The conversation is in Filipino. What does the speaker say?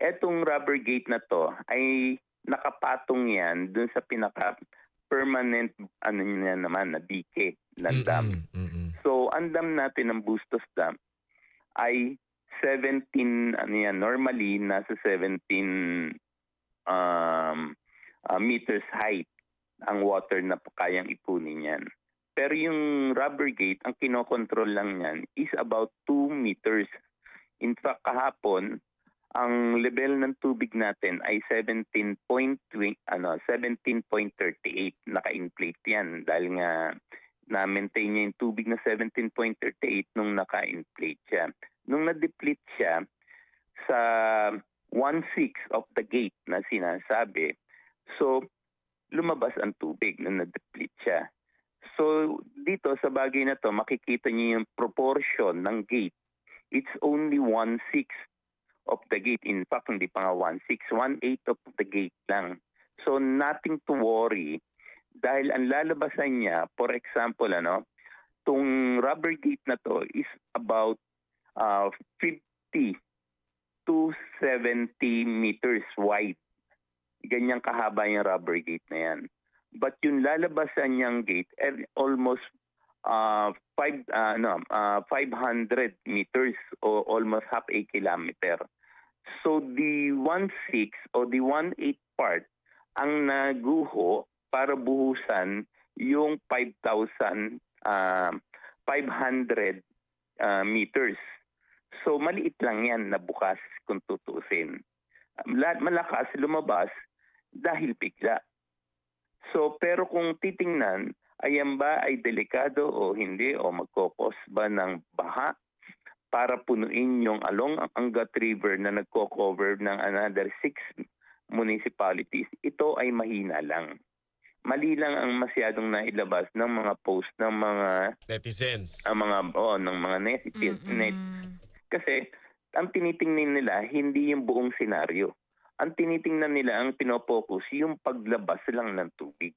Etong rubber gate na 'to ay nakapatong 'yan dun sa pinaka-permanent ano niya naman na dike ng dam. So, ang dam natin ng Bustos Dam ay 17 ano 'yan, normally nasa 17 meters height ang water na kayang ipunin niyan. Pero yung rubber gate, ang kinokontrol lang niyan is about 2 meters. In fact, kahapon, ang level ng tubig natin ay 17.38. Naka-inflate yan dahil nga na-maintain niya yung tubig na 17.38 nung naka-inflate siya. Nung na-deplete siya sa 1/6 of the gate na sinasabi, so lumabas ang tubig nung na-deplete siya. So dito sa bagay na to, makikita niyo yung proportion ng gate. It's only 1/6 of the gate. In fact, hindi pa nga 1/6, 1/8 of the gate lang. So nothing to worry dahil ang lalabasan niya, for example, tung rubber gate na to is about 50 to 70 meters wide. Ganyang kahaba yung rubber gate na yan. But yung lalabasan niyang gate almost 500 meters o almost half a kilometer. So the 1/6 o the 1/8 part ang naguho para buhusan yung 5,500 meters. So maliit lang yan na bukas kung tutusin. Malakas lumabas dahil bigla. So pero kung titingnan, ayan ba ay delikado o hindi o magkokos ba ng baha para punuin yung Along Angat River na nagko-cover ng another 6 municipalities? Ito ay mahina lang. Mali lang ang masyadong nailabas ng mga post ng mga netizens. ng mga netizens. Kasi ang tinitingnan nila hindi yung buong senaryo. Ang tinitingnan nila, ang pinopokus, yung paglabas lang ng tubig.